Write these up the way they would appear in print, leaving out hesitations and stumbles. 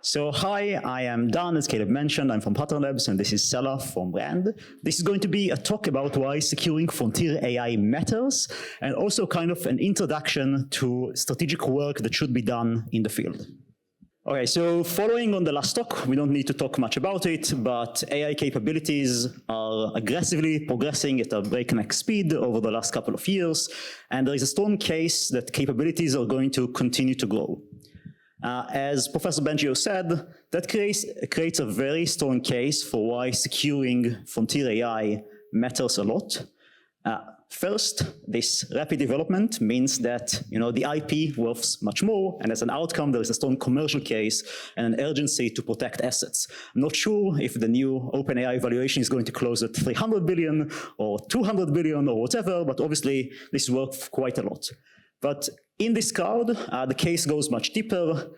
So hi, I am Dan, as Caleb mentioned. I'm from Pattern Labs, and this is Sella from Brand. This is going to be a talk about why securing frontier AI matters, and also kind of an introduction to strategic work that should be done in the field. Okay, so following on the last talk, we don't need to talk much about it, but AI capabilities are aggressively progressing at a breakneck speed over the last couple of years, and there is a strong case that capabilities are going to continue to grow. As Professor Bengio said, that creates a very strong case for why securing frontier AI matters a lot. First, this rapid development means that the IP worths much more, and as an outcome, there is a strong commercial case and an urgency to protect assets. I'm not sure if the new OpenAI valuation is going to close at 300 billion or 200 billion or whatever, but obviously this is worth quite a lot. But in this crowd, the case goes much deeper.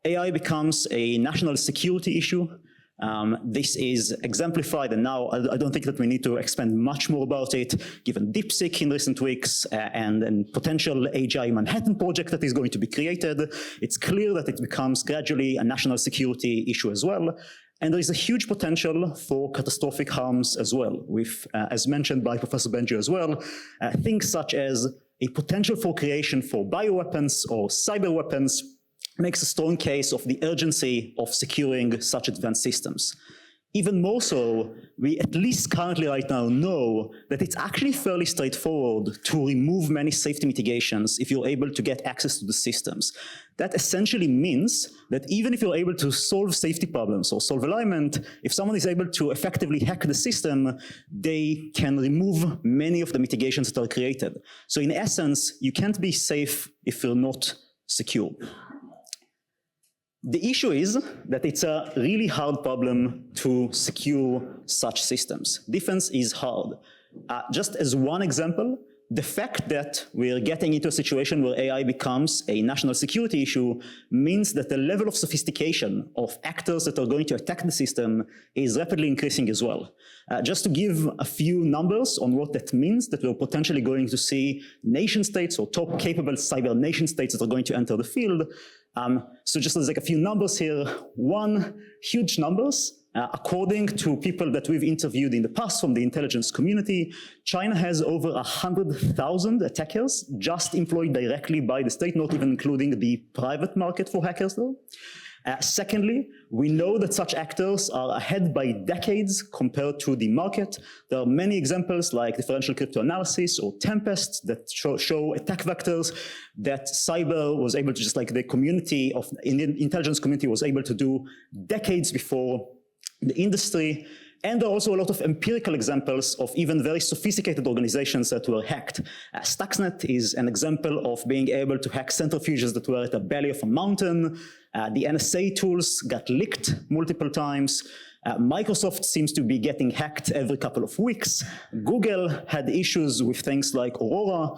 AI becomes a national security issue. This is exemplified, and now I don't think that we need to expand much more about it, given DeepSeek in recent weeks and potential AGI Manhattan project that is going to be created. It's clear that it becomes gradually a national security issue as well. And there is a huge potential for catastrophic harms as well, with, as mentioned by Professor Bengio as well, things such as a potential for creation for bioweapons or cyber weapons makes a strong case of the urgency of securing such advanced systems. Even more so, we at least currently right now know that it's actually fairly straightforward to remove many safety mitigations if you're able to get access to the systems. That essentially means that even if you're able to solve safety problems or solve alignment, if someone is able to effectively hack the system, they can remove many of the mitigations that are created. So in essence, you can't be safe if you're not secure. The issue is that it's a really hard problem to secure such systems. Defense is hard. Just as one example, the fact that we're getting into a situation where AI becomes a national security issue means that the level of sophistication of actors that are going to attack the system is rapidly increasing as well. Just to give a few numbers on what that means, that we're potentially going to see nation states or top capable cyber nation states that are going to enter the field. So just as like a few numbers here, one, huge numbers. According to people that we've interviewed in the past from the intelligence community, China has over 100,000 attackers just employed directly by the state, not even including the private market for hackers though. Secondly, we know that such actors are ahead by decades compared to the market. There are many examples like differential cryptanalysis or Tempest that show attack vectors that cyber was able to, just like the community of the intelligence community was able to do decades before the industry. And there are also a lot of empirical examples of even very sophisticated organizations that were hacked. Stuxnet is an example of being able to hack centrifuges that were at the belly of a mountain. The NSA tools got leaked multiple times. Microsoft seems to be getting hacked every couple of weeks. Google had issues with things like Aurora.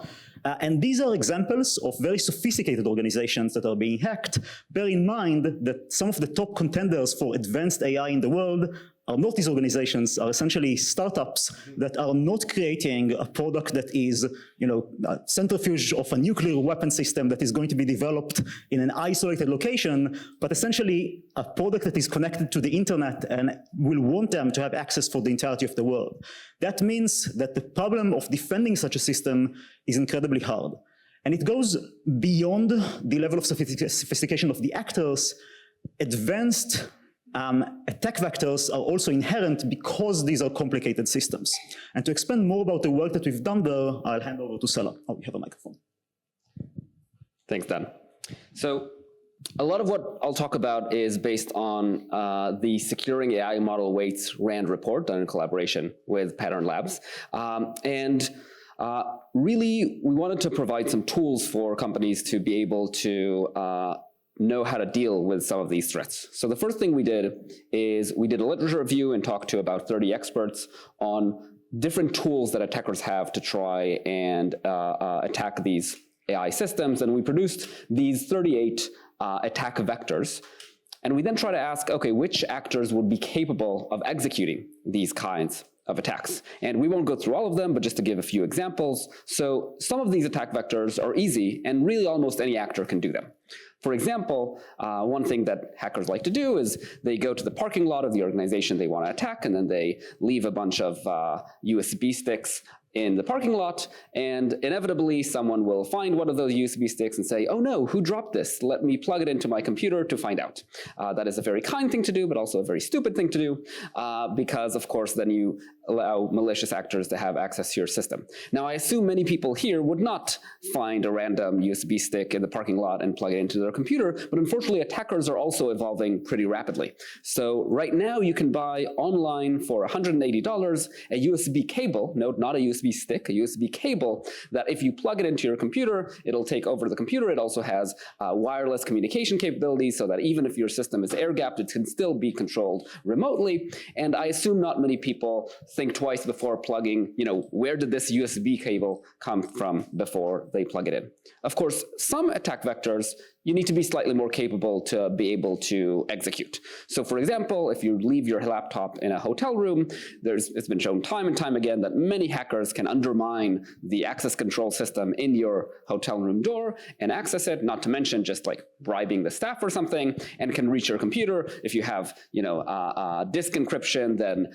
And these are examples of very sophisticated organizations that are being hacked. Bear in mind that some of the top contenders for advanced AI in the world are not these organizations, are essentially startups that are not creating a product that is, a centrifuge of a nuclear weapon system that is going to be developed in an isolated location, but essentially a product that is connected to the internet and will want them to have access for the entirety of the world. That means that the problem of defending such a system is incredibly hard. And it goes beyond the level of sophistication of the actors. Advanced attack vectors are also inherent because these are complicated systems. And to expand more about the work that we've done there, I'll hand over to Sella. Oh, we have a microphone. Thanks, Dan. So a lot of what I'll talk about is based on the Securing AI Model Weights RAND report done in collaboration with Pattern Labs. Really, we wanted to provide some tools for companies to be able to know how to deal with some of these threats. So the first thing we did is we did a literature review and talked to about 30 experts on different tools that attackers have to try and attack these AI systems. And we produced these 38 attack vectors. And we then try to ask, okay, which actors would be capable of executing these kinds of attacks. And we won't go through all of them, but just to give a few examples. So some of these attack vectors are easy, and really almost any actor can do them. For example, one thing that hackers like to do is they go to the parking lot of the organization they want to attack, and then they leave a bunch of USB sticks in the parking lot, and inevitably someone will find one of those USB sticks and say, oh no, who dropped this? Let me plug it into my computer to find out. That is a very kind thing to do, but also a very stupid thing to do, because of course then you allow malicious actors to have access to your system. Now I assume many people here would not find a random USB stick in the parking lot and plug it into their computer, but unfortunately attackers are also evolving pretty rapidly. So right now you can buy online for $180 a USB cable, note not a USB stick, a USB cable, that if you plug it into your computer, it'll take over the computer. It also has wireless communication capabilities so that even if your system is air-gapped, it can still be controlled remotely. And I assume not many people think twice before plugging, where did this USB cable come from before they plug it in. Of course, some attack vectors you need to be slightly more capable to be able to execute. So for example, if you leave your laptop in a hotel room, it's been shown time and time again that many hackers can undermine the access control system in your hotel room door and access it, not to mention just like bribing the staff or something, and can reach your computer. If you have disk encryption, then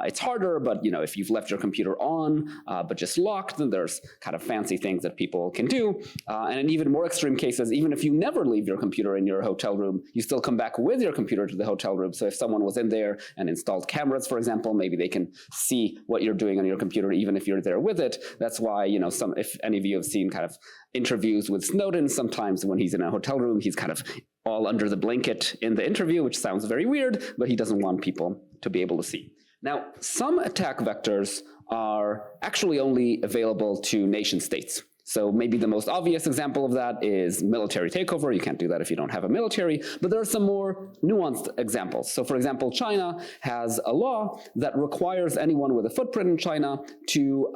it's harder, but if you've left your computer on but just locked, then there's kind of fancy things that people can do. And in even more extreme cases, even if you never leave your computer in your hotel room, you still come back with your computer to the hotel room. So if someone was in there and installed cameras, for example, maybe they can see what you're doing on your computer, even if you're there with it. That's why, if any of you have seen kind of interviews with Snowden, sometimes when he's in a hotel room, he's kind of all under the blanket in the interview, which sounds very weird, but he doesn't want people to be able to see. Now, some attack vectors are actually only available to nation states. So maybe the most obvious example of that is military takeover. You can't do that if you don't have a military, but there are some more nuanced examples. So for example, China has a law that requires anyone with a footprint in China to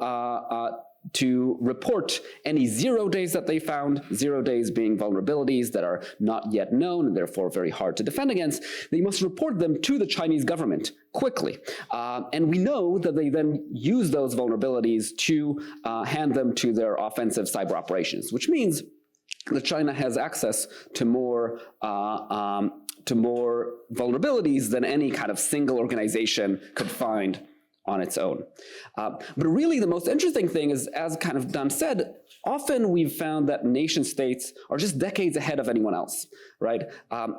report any 0 days that they found, 0 days being vulnerabilities that are not yet known and therefore very hard to defend against. They must report them to the Chinese government quickly. And we know that they then use those vulnerabilities to hand them to their offensive cyber operations, which means that China has access to more vulnerabilities than any kind of single organization could find on its own. But really the most interesting thing is, as kind of Dan said, often we've found that nation states are just decades ahead of anyone else, right?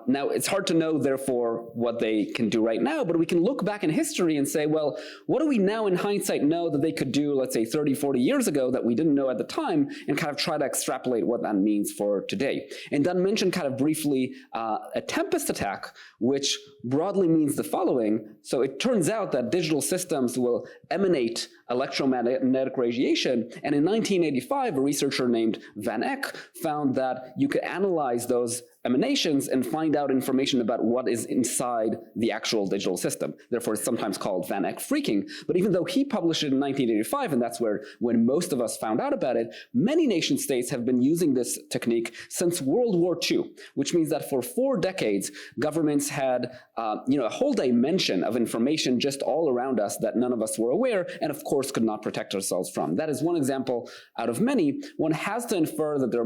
Now, it's hard to know, therefore, what they can do right now, but we can look back in history and say, well, what do we now in hindsight know that they could do, let's say 30, 40 years ago that we didn't know at the time, and kind of try to extrapolate what that means for today. And Dan mentioned kind of briefly a tempest attack, which broadly means the following. So it turns out that digital systems will emanate electromagnetic radiation. And in 1985, a researcher named Van Eck found that you could analyze those emanations and find out information about what is inside the actual digital system. Therefore, it's sometimes called Van Eck freaking. But even though he published it in 1985, and that's when most of us found out about it, many nation states have been using this technique since World War II, which means that for 4 decades, governments had a whole dimension of information just all around us that none of us were aware, and of course could not protect ourselves from. That is one example out of many. One has to infer that there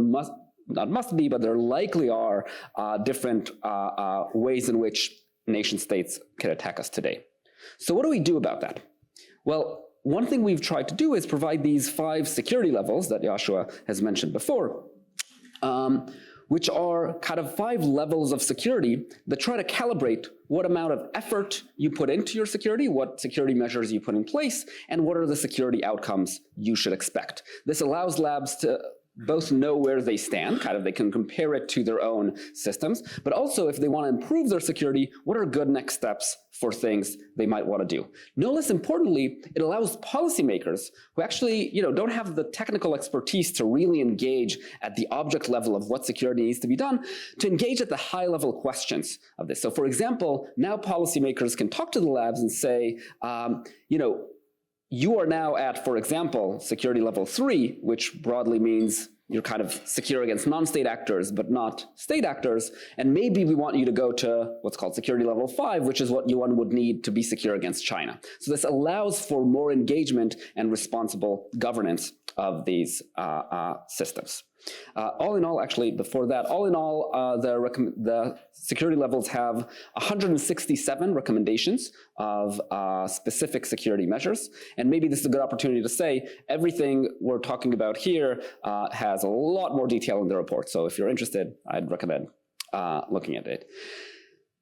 but there likely are different ways in which nation states can attack us today. So what do we do about that? Well, one thing we've tried to do is provide these 5 security levels that Joshua has mentioned before, which are kind of 5 levels of security that try to calibrate what amount of effort you put into your security, what security measures you put in place, and what are the security outcomes you should expect. This allows labs to both know where they stand, kind of they can compare it to their own systems, but also if they want to improve their security, what are good next steps for things they might want to do. No less importantly, it allows policymakers who actually don't have the technical expertise to really engage at the object level of what security needs to be done, to engage at the high level questions of this. So for example, now policymakers can talk to the labs and say, you are now at, for example, security level 3, which broadly means you're kind of secure against non-state actors, but not state actors. And maybe we want you to go to what's called security level 5, which is what one would need to be secure against China. So this allows for more engagement and responsible governance of these systems. All in all, actually, before that, all in all, the security levels have 167 recommendations of specific security measures. And maybe this is a good opportunity to say everything we're talking about here has a lot more detail in the report. So if you're interested, I'd recommend looking at it.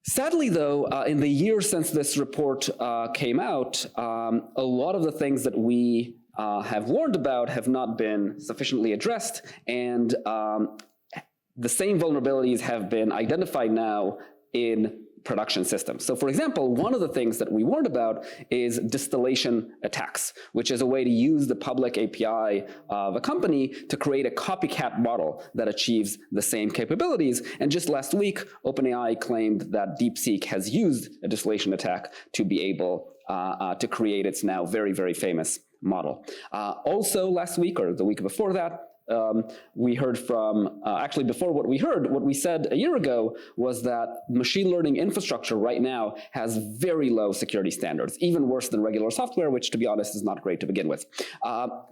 Sadly, though, in the years since this report came out, a lot of the things that we have warned about have not been sufficiently addressed, and the same vulnerabilities have been identified now in production systems. So for example, one of the things that we warned about is distillation attacks, which is a way to use the public API of a company to create a copycat model that achieves the same capabilities. And just last week, OpenAI claimed that DeepSeek has used a distillation attack to be able to create its now very, very famous model. Also last week, or the week before that, we heard from, actually before what we said a year ago was that machine learning infrastructure right now has very low security standards, even worse than regular software, which to be honest is not great to begin with.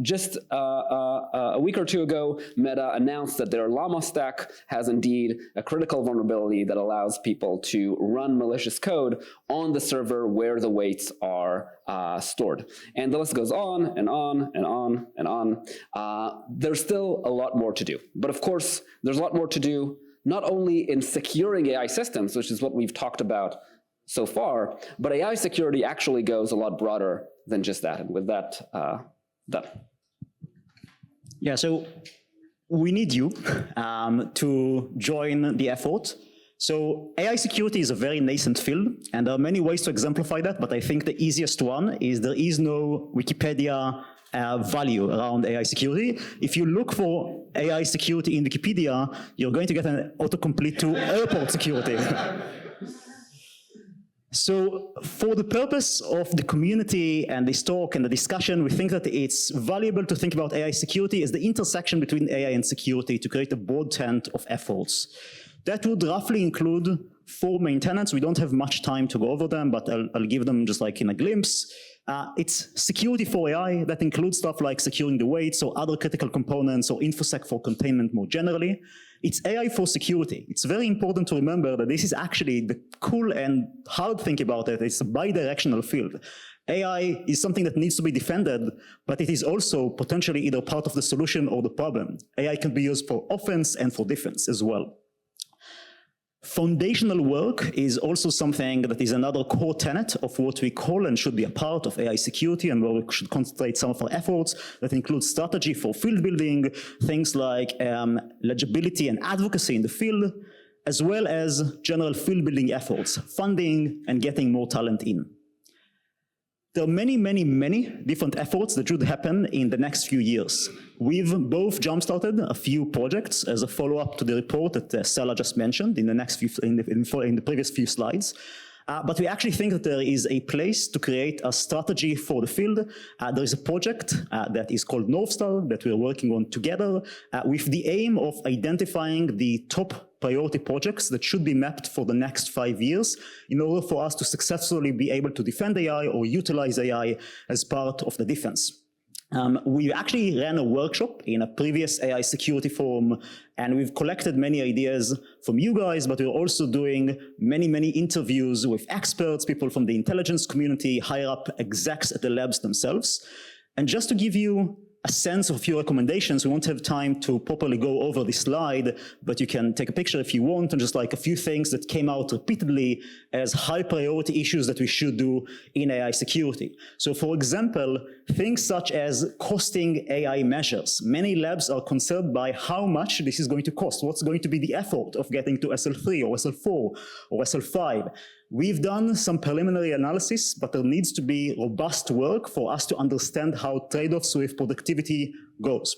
Just a week or two ago, Meta announced that their Llama stack has indeed a critical vulnerability that allows people to run malicious code on the server where the weights are stored. And the list goes on and on and on and on. There's still a lot more to do. But of course, there's a lot more to do, not only in securing AI systems, which is what we've talked about so far, but AI security actually goes a lot broader than just that. And with that, done. Yeah, so we need you to join the effort. So AI security is a very nascent field, and there are many ways to exemplify that, but I think the easiest one is there is no Wikipedia value around AI security. If you look for AI security in Wikipedia, you're going to get an autocomplete to airport security. So for the purpose of the community and this talk and the discussion, we think that it's valuable to think about AI security as the intersection between AI and security to create a broad tent of efforts. That would roughly include 4 main tenets. We don't have much time to go over them, but I'll give them just like in a glimpse. It's security for AI. That includes stuff like securing the weights or other critical components or InfoSec for containment more generally. It's AI for security. It's very important to remember that this is actually the cool and hard thing about it. It's a bi-directional field. AI is something that needs to be defended, but it is also potentially either part of the solution or the problem. AI can be used for offense and for defense as well. Foundational work is also something that is another core tenet of what we call and should be a part of AI security, and where we should concentrate some of our efforts. That includes strategy for field building, things like legibility and advocacy in the field, as well as general field building efforts, funding, and getting more talent in. There are many, many, many different efforts that should happen in the next few years. We've both jump-started a few projects as a follow-up to the report that Sella just mentioned in the previous few slides. But we actually think that there is a place to create a strategy for the field. There is a project that is called North Star that we're working on together with the aim of identifying the top priority projects that should be mapped for the next 5 years in order for us to successfully be able to defend AI or utilize AI as part of the defense. We actually ran a workshop in a previous AI security forum, and we've collected many ideas from you guys, but we're also doing many, many interviews with experts, people from the intelligence community, higher up execs at the labs themselves. And just to give you a sense of a few recommendations, we won't have time to properly go over this slide, but you can take a picture if you want, and just like a few things that came out repeatedly as high priority issues that we should do in AI security. So for example, things such as costing AI measures. Many labs are concerned by how much this is going to cost. What's going to be the effort of getting to SL3 or SL4 or SL5? We've done some preliminary analysis, but there needs to be robust work for us to understand how trade-offs with productivity goes.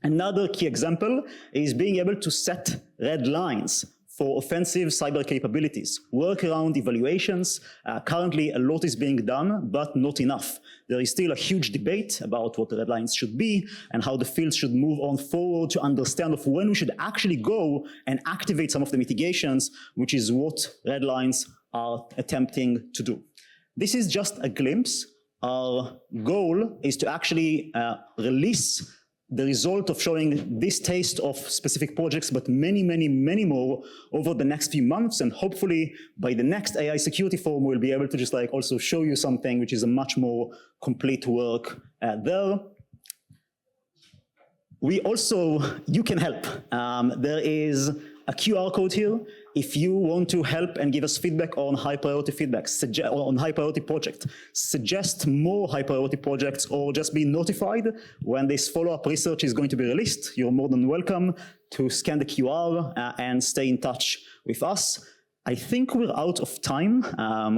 Another key example is being able to set red lines for offensive cyber capabilities. Workaround evaluations, currently a lot is being done, but not enough. There is still a huge debate about what the red lines should be and how the field should move on forward to understand of when we should actually go and activate some of the mitigations, which is what red lines are attempting to do. This is just a glimpse. Our goal is to actually release the result of showing this taste of specific projects, but many, many, many more over the next few months. And hopefully by the next AI security forum, we'll be able to just like also show you something which is a much more complete work there. We also, you can help. There is a QR code here. If you want to help and give us feedback on high priority on high priority project, suggest more high priority projects or just be notified when this follow-up research is going to be released, you're more than welcome to scan the QR and stay in touch with us. I think we're out of time.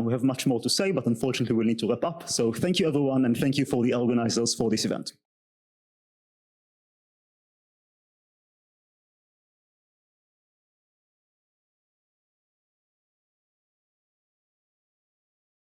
We have much more to say, but unfortunately we'll need to wrap up. So thank you everyone, and thank you for the organizers for this event.